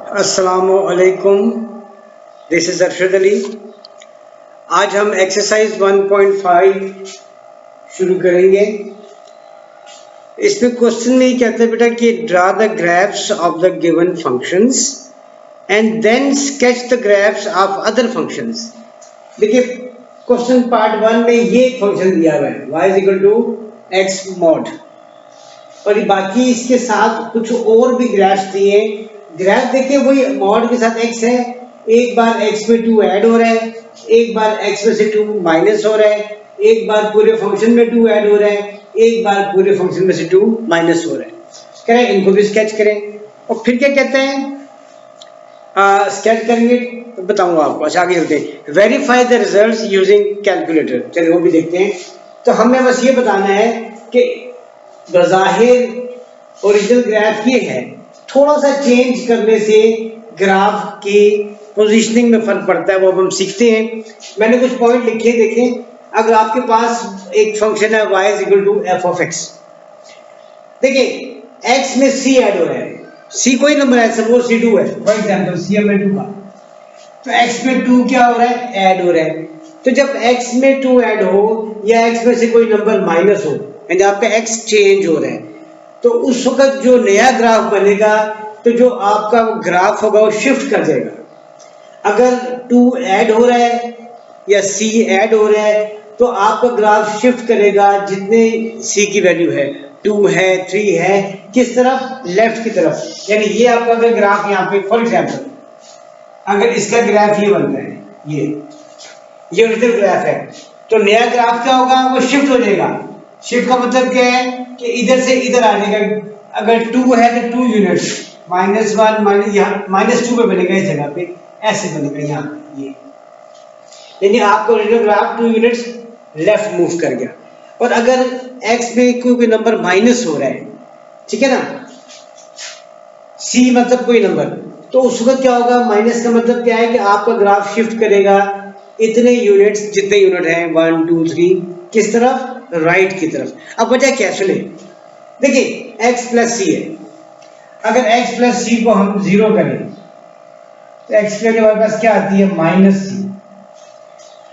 अस्सलामुअलैकुम। This is Arshad Ali. आज हम एक्सरसाइज 1.5 शुरू करेंगे। इसमें क्वेश्चन में ये कहते हैं बेटा कि draw the graphs of the given functions and then sketch the graphs of other functions. देखिए क्वेश्चन पार्ट 1 में ये फंक्शन दिया हुआ है y is equal to x mod, और बाकी इसके साथ कुछ और भी ग्राफ्स दिए। ग्राफ देखिए वही मॉड के साथ x है, एक बार x में 2 ऐड हो रहा है, एक बार x में से 2 माइनस हो रहा है, एक बार पूरे फंक्शन में 2 ऐड हो रहा है, एक बार पूरे फंक्शन में से 2 माइनस हो रहा है। करें इनको भी स्केच करें और फिर क्या कहते हैं स्केच करेंगे तो बताऊंगा आपको। अच्छा आगे चलते हैं। Verify the results using calculator, चलिए वो भी देखते हैं। तो हमें बस ये बताना है कि बज़ाहिर ओरिजिनल ग्राफ ये है, थोड़ा सा चेंज करने से ग्राफ की पोजीशनिंग में फर्क पड़ता है, वो हम सीखते हैं। मैंने कुछ पॉइंट लिखे देखें। अगर आपके पास एक फंक्शन है y is equal to f of x, देखिए x में c ऐड हो रहा है, c कोई नंबर है, सपोज c2 है फॉर एग्जांपल, c में 2 का, तो x में 2 क्या हो रहा है, ऐड हो रहा है। तो जब x में 2 ऐड हो या x में से कोई नंबर माइनस हो, यानी आपका x चेंज हो रहा है, तो उस वक्त जो नया ग्राफ बनेगा, तो जो आपका ग्राफ होगा वो शिफ्ट कर जाएगा। अगर 2 ऐड हो रहा है या c ऐड हो रहा है तो आपका ग्राफ शिफ्ट करेगा जितने c की वैल्यू है, 2 है 3 है, किस तरफ, लेफ्ट की तरफ। यानी ये आपका अगर ग्राफ यहाँ पे फॉर एग्जाम्पल अगर इसका ग्राफ ये बनता है, ये ओरिजिनल ग्राफ है, तो नया ग्राफ क्या होगा, वो शिफ्ट हो जाएगा। शिफ्ट का मतलब क्या है कि इधर से इधर आ जाएगा। अगर 2 है तो 2 यूनिट, -1 माइनस यहाँ -2 पे बनेगा, इस जगह पे ऐसे बनेगा यहाँ ये, यानी आपको original graph 2 units left move कर गया। और अगर x में कोई नंबर माइनस हो रहा है, ठीक है ना, c मतलब कोई नंबर, तो उस वक्त क्या होगा, माइनस का मतलब क्या है कि आपका ग्राफ शिफ्ट करेगा इतने यूनिट्स, जितने यूनिट हैं 1 2 3, किस तरफ, राइट की तरफ। अब वजह क्या सुने, देखिए x प्लस सी है, अगर x प्लस सी को हम 0 करें तो x की हमारे पास क्या आती है, -c।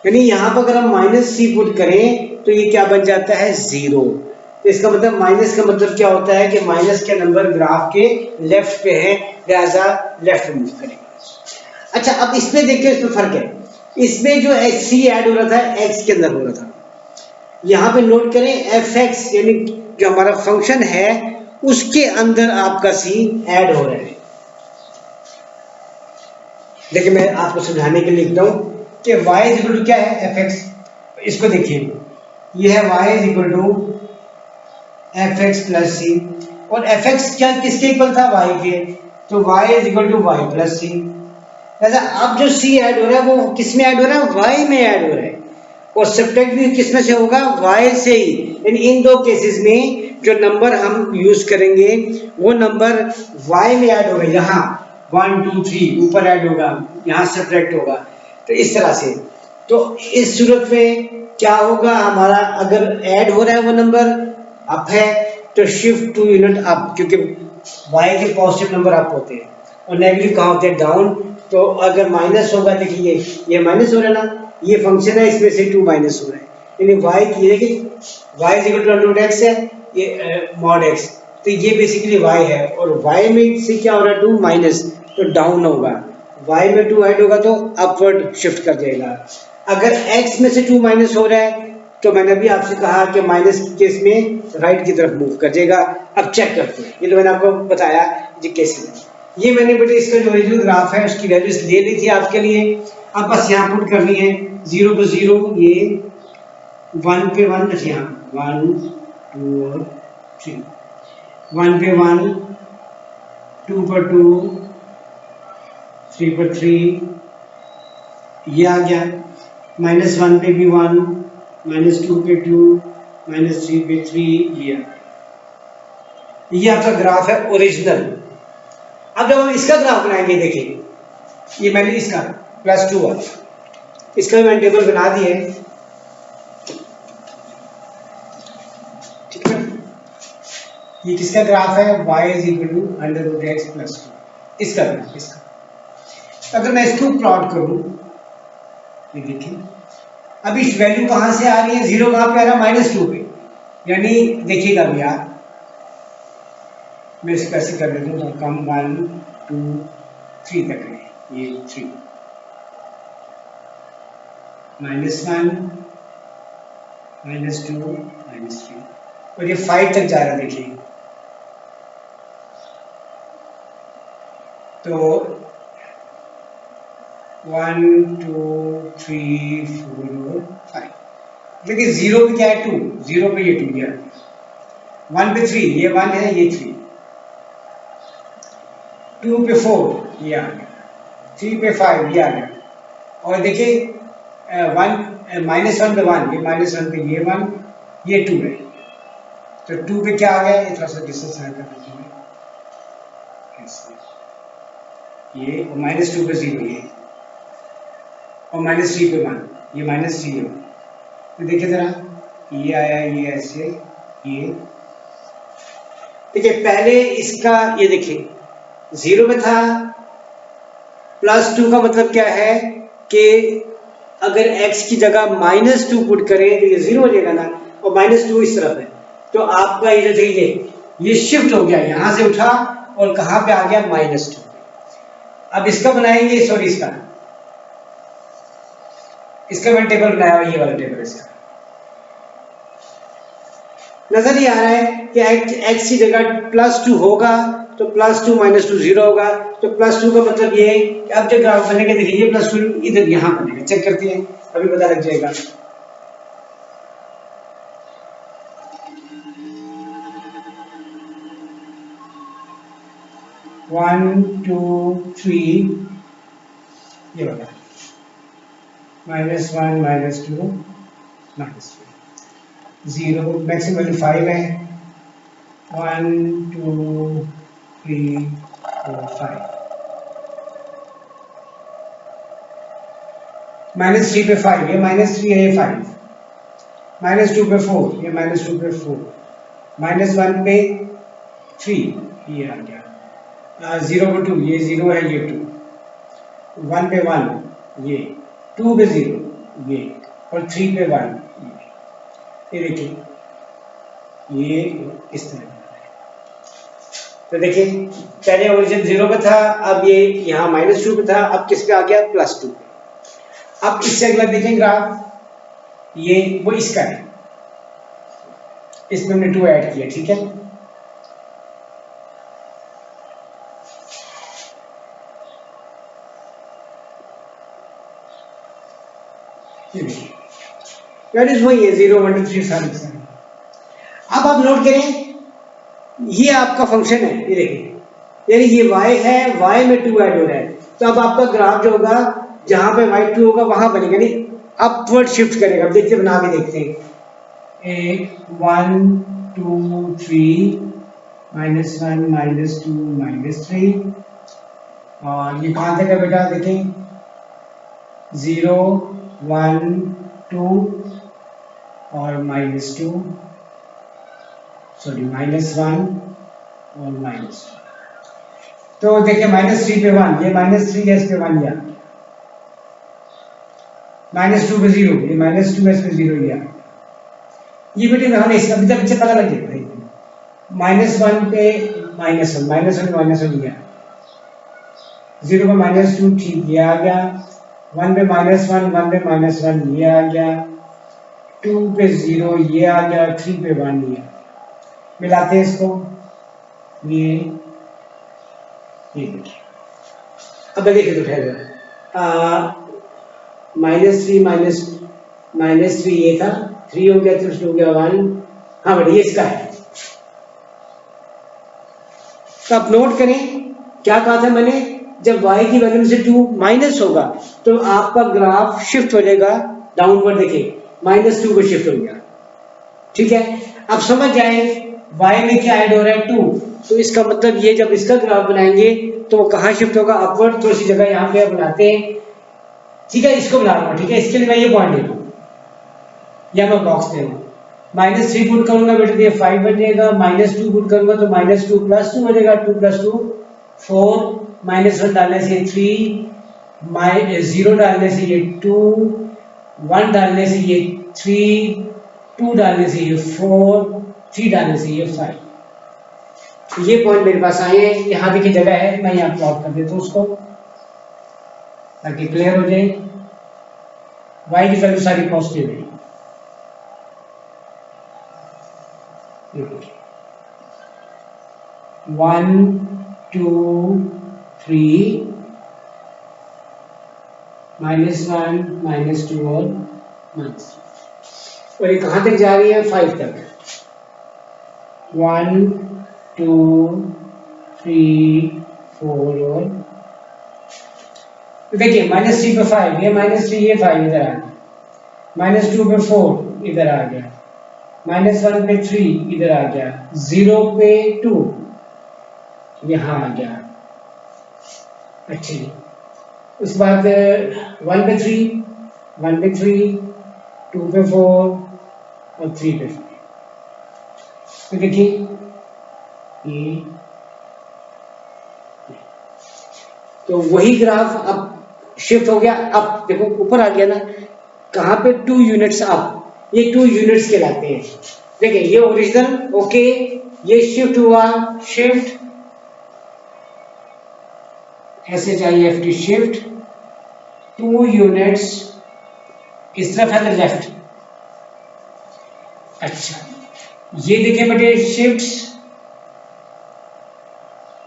यानी यहां पर अगर हम -c पुट करें तो ये क्या बन जाता है, 0। तो इसका मतलब माइनस का मतलब क्या होता है कि माइनस के नंबर ग्राफ के लेफ्ट पे है, लिहाजा लेफ्ट मूव करेगा। अच्छा अब इसमें देखिए, इसमें फर्क है, इसमें जो c ऐड हो रहा था x के अंदर हो रहा था, यहाँ पे नोट करें fx यानी जो हमारा फंक्शन है उसके अंदर आपका c ऐड हो रहा है। देखिए मैं आपको समझाने के लिए लिखता हूँ कि y इज इक्वल टू क्या है, fx। इसको देखिए, ये है y is equal to fx plus C, और fx क्या किसके इक्वल था, y के, तो y is equal to y plus C. ऐसा अब जो c ऐड हो रहा है वो किस में ऐड हो रहा है, y में ऐड हो रहा है, और सब्ट्रैक्ट भी किस में से होगा, y से ही। यानी इन दो केसेस में जो नंबर हम यूज करेंगे वो नंबर y में ऐड होगा, यहाँ 1 2 3 ऊपर ऐड होगा, यहाँ सब्ट्रैक्ट होगा, तो इस तरह से। तो इस सूरत में क्या होगा हमारा, अगर ऐड हो रहा है वो नंबर अप है तो शिफ्ट 2 यूनिट अप, क्योंकि y के पॉजिटिव नंबर अप होते हैं और नेगेटिव कहाँ होते हैं, डाउन। तो अगर माइनस होगा, देखिए ये माइनस हो रहा है ना, ये फंक्शन है इसमें से 2 माइनस हो रहा है, यानी y की, देखिए y is equal to root x है, ये मॉड x, तो ये बेसिकली y है, और y में से क्या हो रहा है, 2 माइनस, तो डाउन होगा। y में 2 ऐड होगा तो अपवर्ड शिफ्ट कर जाएगा। अगर x में से 2 माइनस हो रहा है तो मैंने अभी आपसे कहा कि माइनस के केस में राइट की तरफ मूव कर जाएगा। अब चेक करते हैं, ये तो मैंने आपको बताया जी कैसे। ये मैंने बेटे इसका जो ओरिजिनल ग्राफ है उसकी वैल्यूज ले ली थी आपके लिए, अब बस यहाँ पुट करनी है। 0 पे 0, ये 1 पे 1, यहाँ 1 2 और 3, 1 पे 1, 2 पर 2, 3 पर 3, ये आ गया। -1 पे भी 1, -2 पे 2, -3 पे 3, ये आपका ग्राफ है ओरिजिनल। अब जब हम इसका ग्राफ बनाएंगे, देखिए ये मैंने इसका +2 है, इसका भी मैंने टेबल बना दिए, ठीक है। ये किसका ग्राफ है, y is equal to √x +2। इसका ग्राफ, इसका अगर मैं इसको प्लॉट करूं, ये देखिए अब इस वैल्यू कहां से आ रही है, जीरो कहां पे आ रहा है, -2 पे, यानी देखिएगा अब यार मैं इसको ऐसे कर देता हूँ, तो कम 1 2 3 तक है, ये 3 -1 -2 -3 और ये 5 तक जा रहा है, देखिए तो 1 2 3 4 5, देखिए जीरो पे क्या है 2, जीरो पे ये 2 गया, 1 पे 3, ये 1 है, ये 3, 2 पे 4 ये आ गया, 3 पे 5 ये आ गया, और देखिए 1 -1 पे 1, ये -1 पे ये 1, ये 2 है, तो 2 पे क्या आ गया, ये थोड़ा सा डिस्टेंस ऐड कर देते हैं ये, और -2 पे 0 ये, और -3 पे 1, ये -3 है, तो देखिए जरा ये आया, ये ऐसे, ये देखिए पहले इसका ये देखिए 0 में था, +2 का मतलब क्या है कि अगर x की जगह -2 पुट करें तो ये 0 हो जाएगा ना, और -2 इस तरफ है, तो आपका ये जो देखिए ये शिफ्ट हो गया, यहां से उठा और कहां पे आ गया, -2। अब इसका बनाएंगे, सॉरी इसका मैंने टेबल बनाया हुआ, ये वाला टेबल इसका नजर ही आ रहा है कि x की जगह +2 होगा तो +2 -2 0 होगा, तो +2 का मतलब ये है कि अब जब ग्राफ बनेगा, देखिए ये +2 इधर यहां बनेगा, चेक करते हैं अभी पता लग जाएगा। वन टू थ्री ये वाला -1 -2 -3 0, मैक्सिमम वैल्यू 5 है, 1 2 3 4 5, -3 पे 5, ये -3 है, ये 5, -2 पे 4, ये -2 पे 4, -1 पे 3 ये आ गया, 0 पे 2, ये 0 है, ये 2, 1 पे 1 ये, 2 पे 0 ये, और 3 पे 1 ये देखिए ये इस तरह, तो देखिए पहले ओरिजिन 0 पे था, अब ये यहाँ -2 पे था, अब किस पे आ गया, +2 पे। अब इससे अगला देखें ग्राफ, ये वो इसका है, इसमें हमने 2 ऐड किया, ठीक है, वही है 0 1 2 3 सारे। अब आप नोट करें, ये आपका फंक्शन है, ये देखिए, यानी ये y है, y में 2 ऐड हो रहा है, तो अब आपका ग्राफ जो होगा जहां पे y2 होगा वहां बनेगा, नहीं अपवर्ड शिफ्ट करेगा। अब देखिए बना के देखते हैं, 1 2 3 -1 -2 -3, और ये कहां तक है बेटा, देखें 0 1 2 और -2, सॉरी -1 और -2, तो देखिए -3 पे 1, ये -3 है, इस पे 1 गया, -2 पे 0, ये -2 है, इस पे 0 गया, ये बेटे हमें इसका अभी तक बच्चे पता लग जाएगा, -1 पे -1 गया, 0 पे -2 ठीक ये आ गया, 1 पे -1 1 पे -1 ये आ गया, 2 पे 0 ये आ गया, 3 पे 1 ये आ गया, मिलाते हैं इसको, ये देखिए, अब देखिए तो ठहर -3 ये था, 3 हो गया, 3 हो गया 1, हाँ बेटा ये इसका है। तो आप नोट करें क्या कहा था मैंने, जब y की वैल्यू से 2 माइनस होगा तो आपका ग्राफ शिफ्ट हो जाएगा डाउनवर्ड, देखिए -2 पे शिफ्ट हो गया, ठीक है। अब समझ जाए y में क्या ऐड हो रहा है 2, तो इसका मतलब ये जब इसका ग्राफ बनाएंगे तो वो कहाँ शिफ्ट होगा, अपवर्ड, तो इसी जगह यहाँ पे बनाते हैं, ठीक है, इसको बना लूंगा, ठीक है, इसके लिए मैं ये पॉइंट ले लूँ या मैं बॉक्स दे लूँ, -3 पुट करूंगा बेटे ये 5 बन जाएगा, -2 पुट करूंगा तो -2 + 2 हो जाएगा, 2 + 2 4 -1 डालने से 3, -0 डालने से ये 2, 1 डालने से ये 3, 2 डालने से ये 4, 3 डालने से ये 5। ये पॉइंट मेरे पास आए हैं। यहाँ देखिए जगह है, मैं यहाँ प्लॉट कर देता हूँ उसको ताकि क्लियर हो जाए। y की वैल्यू सारी पॉजिटिव है। 1 2 3 -1 -2 और -3 और ये कहाँ तक जा रही है? 5 तक। 1 2 3 4 और देखिए -3 पे 5, ये -3 ये 5 इधर आ गया, -2 पे 4 इधर आ गया, -1 पे 3 इधर आ गया, 0 पे 2 यहाँ आ गया। अच्छा जी, उस बाद 1 पे 3, 1 पे 3, 2 पे 4 और 3 पे 5। तो देखिए ये तो वही ग्राफ अब शिफ्ट हो गया। अब देखो ऊपर आ गया ना, कहाँ पे 2 यूनिट्स अप, ये 2 यूनिट्स कहलाते हैं। देखिए ये ओरिजिनल ओके, ये शिफ्ट हुआ, शिफ्ट SHIFT शिफ्ट 2 यूनिट्स इस तरफ है लेफ्ट। अच्छा ये देखिए बेटे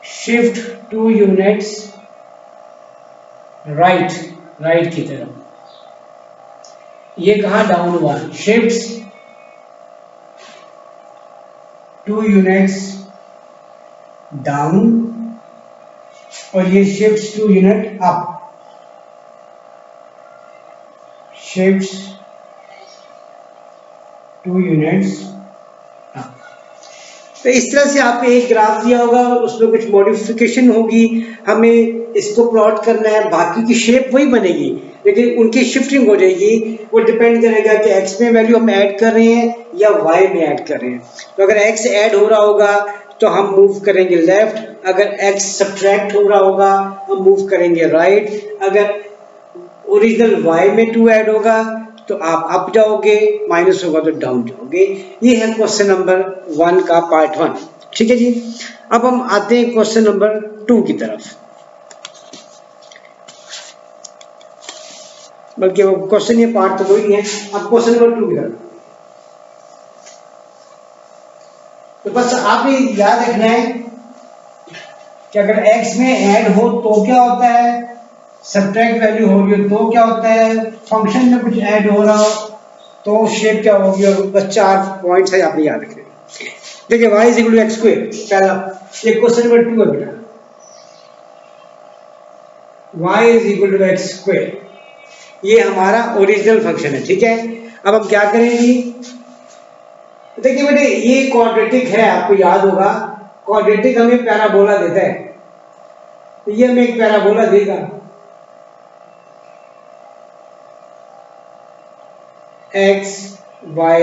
शिफ्ट 2 यूनिट्स राइट, राइट की तरफ। ये कहा डाउन हुआ, शिफ्ट 2 यूनिट्स डाउन और ये shift 2 unit up, shift 2 units up. तो इस तरह से आपको एक ग्राफ दिया होगा, उसमें कुछ मॉडिफिकेशन होगी, हमें इसको प्लॉट करना है, बाकी की शेप वही बनेगी लेकिन उनकी शिफ्टिंग हो जाएगी। वो डिपेंड करेगा कि x में वैल्यू हम ऐड कर रहे हैं या y में ऐड कर रहे हैं। तो अगर x ऐड हो रहा होगा तो हम मूव करेंगे लेफ्ट, अगर x सब्ट्रैक्ट हो रहा होगा हम मूव करेंगे राइट, अगर ओरिजिनल y में 2 ऐड होगा तो आप अप जाओगे, माइनस होगा तो डाउन जाओगे। ये है क्वेश्चन नंबर 1 का पार्ट 1। ठीक है जी, अब हम आते हैं क्वेश्चन नंबर 2 की तरफ। बल्कि वो क्वेश्चन ये पार्ट तो कोई नहीं है। अब क्वेश्चन नंबर 2 की तरफ, तो बस आपने याद रखना है कि अगर x में ऐड हो तो क्या होता है, सब्ट्रैक्ट वैल्यू हो रही हो तो क्या होता है, फंक्शन में कुछ ऐड हो रहा हो तो शेप क्या होगी, और बस 4 पॉइंट्स है आपने याद रखने। देखिए y is equal to x square, पहला ये क्वेश्चन नंबर 2 है बेटा, y is equal to x square, ये हमारा ओरिजिनल फंक्शन है। ठीक है, अब हम क्या करेंगे, देखिए बेटे ये क्वाड्रेटिक है, आपको याद होगा क्वाड्रेटिक हमें पैराबोला देता है, तो ये हमें एक पैराबोला देगा, x y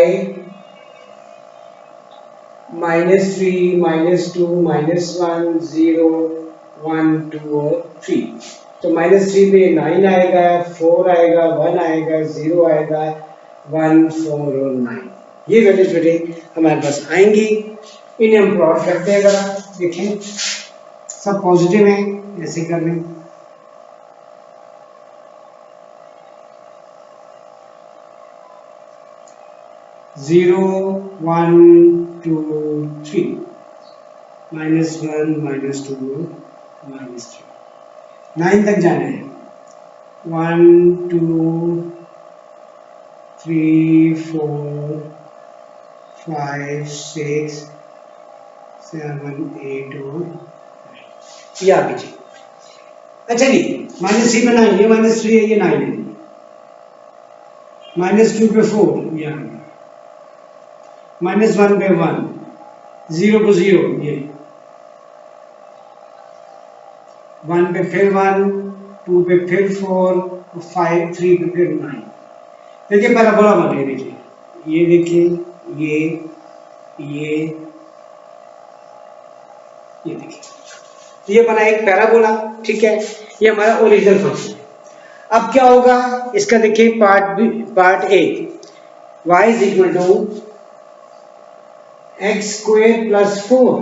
-3 -2 -1 0 1 2 और 3। तो -3 पे 9 आएगा, 4 आएगा, 1 आएगा, 0 आएगा, 1 4 और 9, ये वैल्यूज बेटे हमारे पास आएंगी। इन्हें हम प्लॉट करते हैं, अगर देखें सब पॉजिटिव है, ऐसे कर लें। जीरो 1 2 3 -1 -2 -3, 9 तक जाना है, 1 2 3 4 5 6 7 8 और ये आगे जी। अच्छा जी, -3 में 9, ये -3 है, ये 9 है, -2 पे 4 ये आ गया, -1 पे 1, 0 पे 0 ये, 1 पे फिर 1, 2 पे फिर 4, 5 3 पे फिर 9। देखिए पैराबोला बन रही, देखिए ये, देखिए ये देखिए तो ये बना एक पैराबोला, ठीक है, ये हमारा ओरिजिनल फंक्शन है। अब क्या होगा इसका, देखिए part A, y is equal to x square plus 4।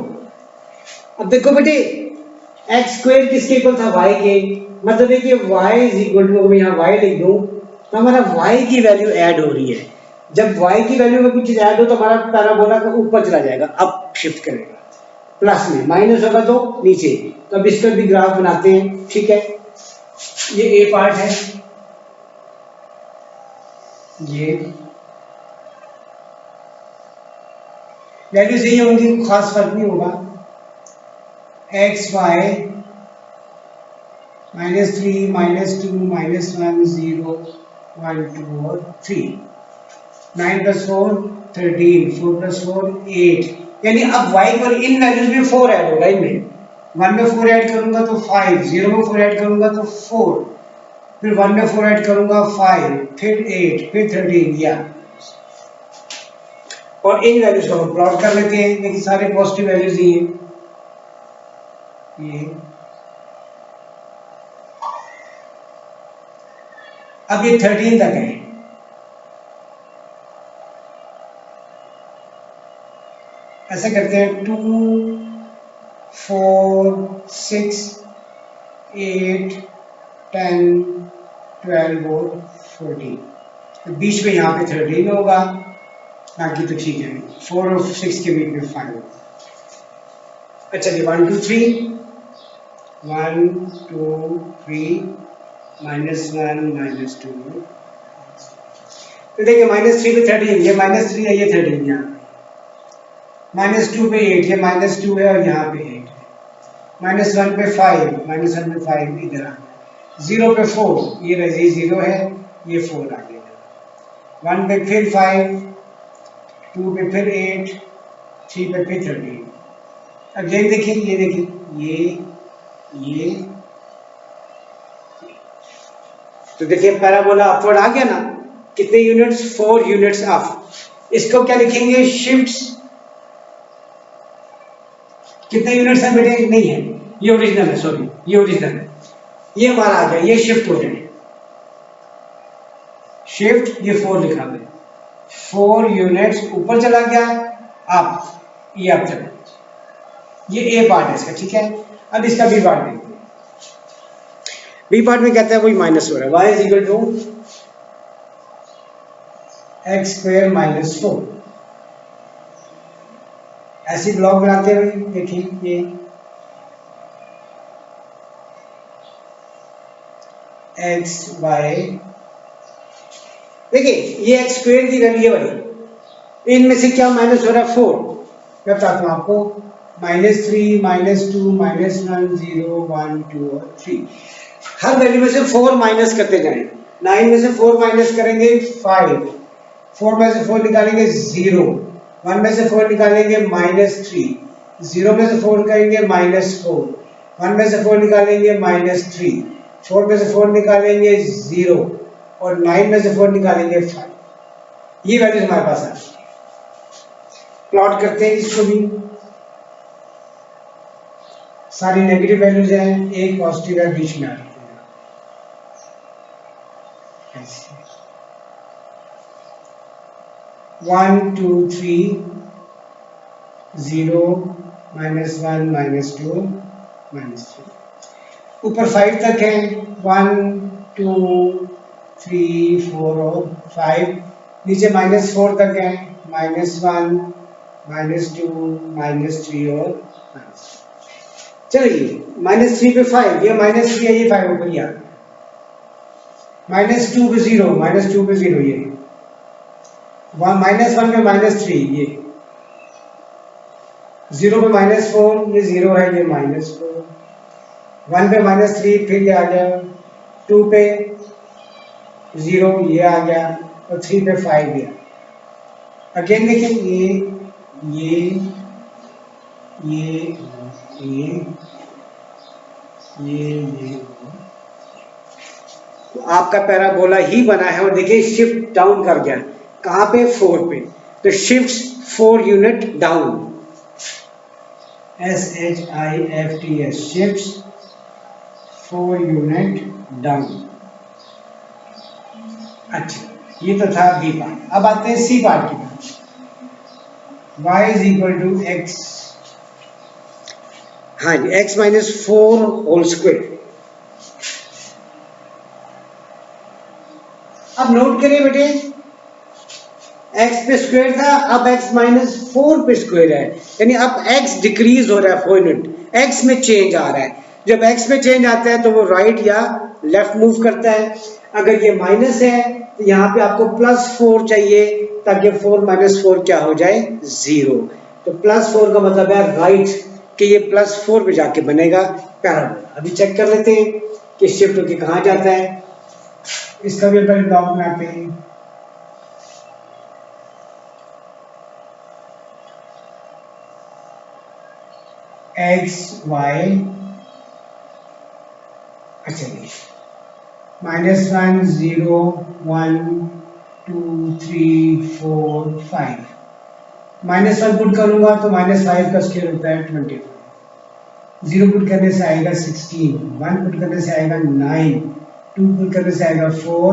अब देखो बेटे एक्स स्क्वेयर किसके इक्वल था, y के, मतलब देखिए y इज इक्वल टू, अगर यहाँ y लिख दूं तो हमारा y की वैल्यू ऐड हो रही है। जब y की वैल्यू में कुछ चीज ऐड हो तो हमारा पैराबोला का ऊपर चला जाएगा, अप शिफ्ट करेगा, प्लस में, माइनस होगा तो नीचे। तो अब इसका भी ग्राफ बनाते हैं, ठीक है। ये ए पार्ट है, ये वैल्यू सही होंगी, खास फर्क नहीं होगा। एक्स वाई -3 -2 -1 0 1 2 और 3, 9 + 4 13, 4 + 4 8, यानी अब y पर इन वैल्यूज में 4 ऐड होगा। इनमें 1 में 4 ऐड करूंगा तो 5, 0 में 4 ऐड करूंगा तो 4, फिर 1 में 4 ऐड करूंगा 5, फिर 8, फिर 13, या और इन वैल्यूज को हम प्लॉट कर लेते हैं। देखिए सारे पॉजिटिव वैल्यूज ही हैं, ये अब ये 13 तक है। ऐसे करते हैं 2 4 6 8 10 12 और 14, तो बीच में यहाँ पे 13 होगा, बाकी तो ठीक है, 4 और 6 के बीच में 5 होगा। अच्छा जी 1 2 3 1 2 3 -1 -2, तो देखिए -3 पे 13, ये -3 है, ये 13 यहाँ पे, -2 पे 8, ये -2 है और यहाँ पे 8 है, -1 पे 5, -1 पे 5 इधर आ गया, 0 पे 4, ये रही 0 है, ये 4 आ गया, 1 पे फिर 5, 2 पे फिर 8, 3 पे फिर 13। अब ये देखिए, ये देखिए, ये तो देखिए पैराबोला अपवर्ड आ गया ना, कितने यूनिट्स, 4 यूनिट्स अप। इसको क्या लिखेंगे, शिफ्ट्स। कितने यूनिट्स हैं बेटे, नहीं है, ये ओरिजिनल है, सॉरी ये ओरिजिनल है, ये हमारा आ गया, ये शिफ्ट हो जाए, शिफ्ट, ये 4 लिखा गया, 4 यूनिट्स ऊपर चला गया, अप, ये अप चला, ये ए पार्ट है इसका, ठीक है। अब इसका बी पार्ट देखते हैं। बी पार्ट में कहता है वही माइनस हो रहा है, y is equal to x square -4। ऐसी ब्लॉक बनाते हुए देखिए, ये एक्स वाई, देखिए ये एक्स स्क्वायर की वैल्यू वाली, इनमें से क्या माइनस हो रहा है, 4। मैं बताता हूँ आपको, -3 -2 -1 0 1 2 और 3, हर वैल्यू में से 4 माइनस करते जाएं। 9 में से 4 माइनस करेंगे 5, 4 में से 4 निकालेंगे 0, 1 में से 4 निकालेंगे -3, 0 में से 4 करेंगे -4, 1 में से 4 निकालेंगे -3, 4 में से 4 निकालेंगे 0 और 9 में से 4 निकालेंगे 5। ये वैल्यूज हमारे पास है। प्लॉट करते हैं इसको भी, सारी नेगेटिव वैल्यूज हैं, एक पॉजिटिव है, बीच में आ रही है। 1 2 3 0 -1 -2 -3, ऊपर 5 तक है, 1 2 3 4 और 5, नीचे -4 तक है, -1 -2 -3 और चलिए -3 पे 5, ये -3 है, ये 5 ऊपर ही आ गया, -2 पे 0, -2 पे 0, ये -1 पे -3, ये 0 पे -4, ये 0 है, ये -4, 1 पे -3, फिर ये आ गया, 2 पे 0, ये आ गया, और 3 पे 5 गया। अगेन देखिए, ये तो आपका पैराबोला ही बना है, और देखिए शिफ्ट डाउन कर गया, कहां पे, 4 पे, तो shift 4 unit down, SHIFTS shifts 4 unit down. अच्छा, ये तो था बी पार्ट। अब आते हैं सी पार्ट की तरफ। y is equal to x, हाँ जी, x माइनस 4 होल स्क्वायर। अब नोट करिए बेटे, x पे स्क्वायर था, अब x माइनस 4 पे स्क्वायर है, यानी अब x डिक्रीज हो रहा है 4 यूनिट, x में चेंज आ रहा है। जब x में चेंज आता है तो वो राइट या लेफ्ट मूव करता है। अगर ये माइनस है तो यहाँ पे आपको +4 चाहिए, ताकि 4 माइनस 4 क्या हो जाए, 0। तो +4 का मतलब है राइट, कि ये +4 पे जाके बनेगा पैराबोला। अभी चेक कर लेते हैं कि शिफ्ट होके कहाँ जाता है। इसका भी पहले ब्लॉक बनाते हैं। एक्स वाई, अच्छा जी, -1 0 1 2 3 4 5। -1 पुट करूंगा तो -5 का स्क्वायर होता है 25। 0 पुट करने से आएगा 16, 1 पुट करने से आएगा 9, 2 पुट करने से आएगा 4,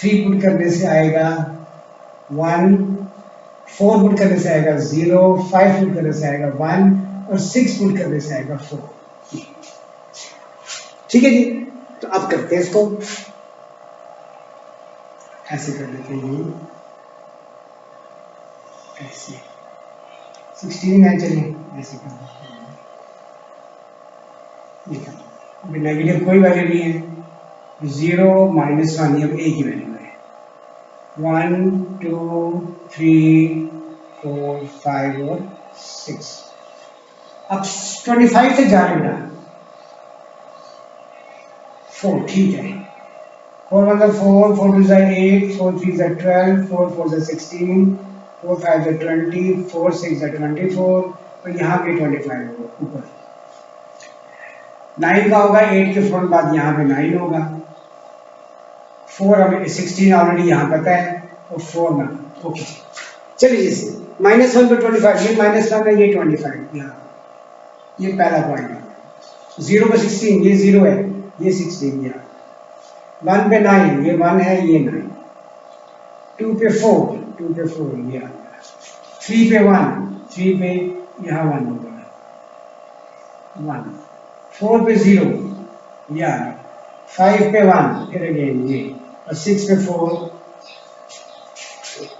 3 पुट करने से आएगा 1, 4 पुट करने से आएगा 0, 5 पुट करने से आएगा 1 और 6 पुट करने से आएगा 4। ठीक है जी, तो अब करते हैं इसको, ऐसे कर लेते हैं, ऐसे 16 है, चलिए ऐसे कर लेते हैं। नेगेटिव कोई वैल्यू नहीं है, 0 -1 ये एक ही वैल्यू है। 1 2 3 4 5 और 6। अब 25 से जा रहे हैं 4, ठीक है। 4 1 4, 4 2 8, 4 3 12, 4 4 16, 4 5 20, 4 6 24 और यहाँ पे 25 होगा ऊपर। 9 का होगा 8 के फौरन बाद यहाँ पे 9 होगा। 4 हमें 16 ऑलरेडी यहाँ पता है और 4 ना, ओके। चलिए जी, -1 पे 25, ये -1 है, ये 25 यहाँ, ये पहला पॉइंट है। 0 पे 16, ये 0 है, ये 16 यहाँ। 1 पे 9, ये 1 है, ये 9। 2 पे 4, 2 पे 4 ये आ गया। 3 पे 1, 3 पे यहाँ 1 होगा, 1। 4 पे 0 ये आ गया। 5 पे 1 फिर अगेन ये, और 6 पे 4,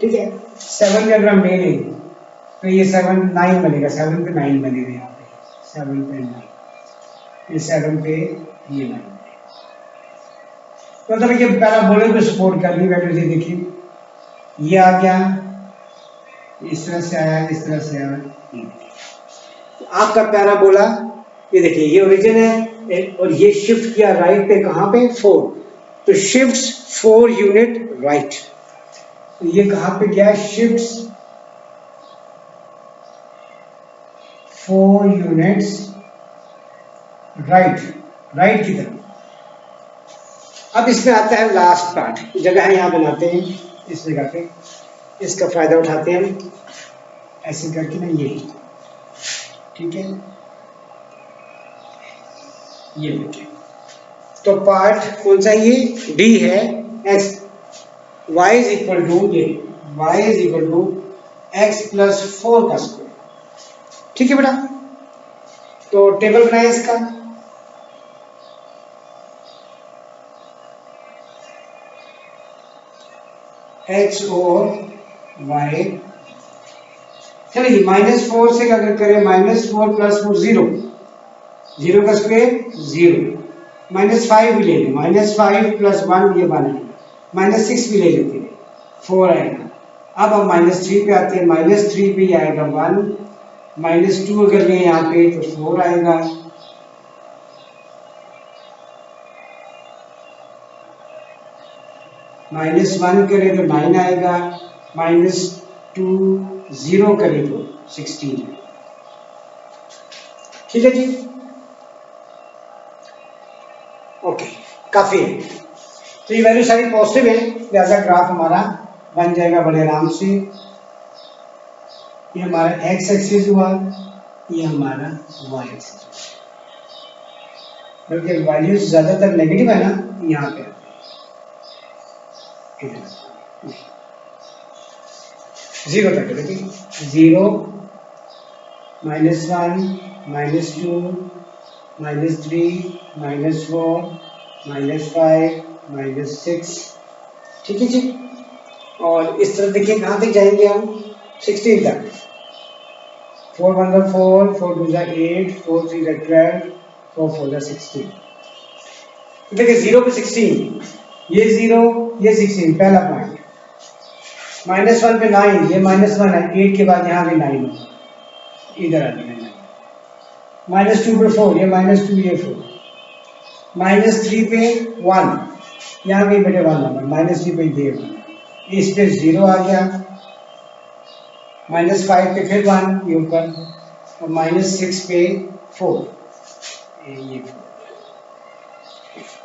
ठीक है। 7 पे अगर हम ले लें तो ये 7 9 बनेगा, 7 पे 9 बनेगा यहाँ पे, 7 पे 9, ये 7 पे ये 9। तो मतलब ये पैराबोला को सपोर्ट कर रही वैल्यू से, देखिए ये आ गया, इस तरह से आया, इस तरह से आया। तो आपका पैराबोला ये देखिए, ये ओरिजिन है और ये शिफ्ट किया राइट पे, कहाँ पे, 4। तो शिफ्ट्स 4 यूनिट राइट। तो ये कहाँ पे गया, शिफ्ट्स 4 यूनिट्स राइट, राइट की तरफ। अब इसमें आता है लास्ट पार्ट, जगह है यहाँ बनाते हैं, इस जगह पे इसका फायदा उठाते हैं हम, ऐसे करके ना, ये ठीक है, ये देखिए। तो पार्ट कौन सा, ये डी है, X Y is equal to, ये Y is equal to X plus 4 का स्क्वायर। ठीक है बेटा, तो टेबल बनाए इसका, एक्स और वाई। चलिए -4 से अगर करें, -4 + 4 0, 0 का स्क्वायर 0। -5 भी ले लें, -5 + 1 ये 1 है। -6 भी ले लेते हैं, 4 आएगा। अब हम -3 पे आते हैं, -3 पे आएगा 1, -2 अगर लें यहाँ पे तो 4 आएगा। -1 करें तो 9 आएगा, -2 0 करें तो 16। ठीक है जी, ओके, काफी है। तो ये वैल्यू सारी पॉजिटिव है, लिहाजा ग्राफ हमारा बन जाएगा बड़े आराम से। ये हमारा एक्स एक्सिस हुआ, ये हमारा y एक्सिस, बल्कि वैल्यूज ज़्यादातर नेगेटिव है ना, यहाँ पे जीरो तक है, देखिए 0, -1, -2, -3, -4, -5, -6, ठीक है जी। और इस तरह देखिए कहाँ तक जाएंगे हम, 16 तक। 4 1 4, 4 2 8, 4 3 12, 4 4 16। देखिए 0 पे 16, ये 0, ये 16, पहला पॉइंट। -1 पे 9, ये -1 है, 8 के बाद यहाँ भी 9 होगा, इधर आ गया 9। -2 पे 4, ये -2, ये 4। -3 पे 1, यहाँ भी बेटे 1 होगा, -3 पे ये 1, इस पे 0 आ गया। -5 पे फिर 1, ये ऊपर, और -6 पे 4, ये 4।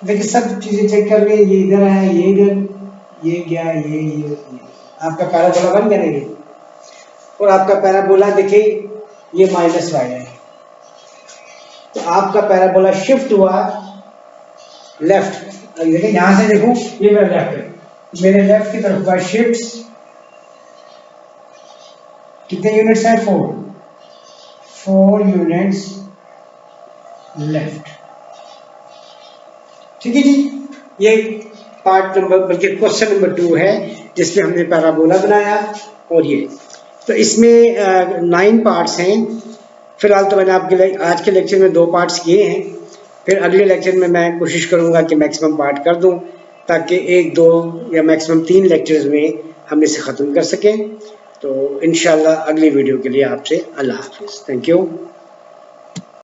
देखिए सब चीजें चेक कर रहे हैं, ये इधर है, ये इधर, ये गया, ये आपका पैराबोला बन गया ये। और आपका पैराबोला देखिए ये -y है, तो आपका पैराबोला शिफ्ट हुआ लेफ्ट। देखिए यहां से देखो, ये मेरा लेफ्ट है, मेरे लेफ्ट की तरफ हुआ शिफ्ट। कितने यूनिट्स हैं, 4 यूनिट्स लेफ्ट, ठीक है जी। ये पार्ट नंबर, बल्कि क्वेश्चन नंबर 2 है, जिसमें हमने पैराबोला बनाया। और ये तो इसमें 9 पार्ट्स हैं। फिलहाल तो मैंने आपके आज के लेक्चर में 2 पार्ट्स किए हैं, फिर अगले लेक्चर में मैं कोशिश करूंगा कि मैक्सिमम पार्ट कर दूं, ताकि 1 2 या मैक्सिमम 3 लेक्चर्स में हम इसे ख़त्म कर सकें। तो इंशाल्लाह अगली वीडियो के लिए आपसे अल्लाह हाफिज़, थैंक यू।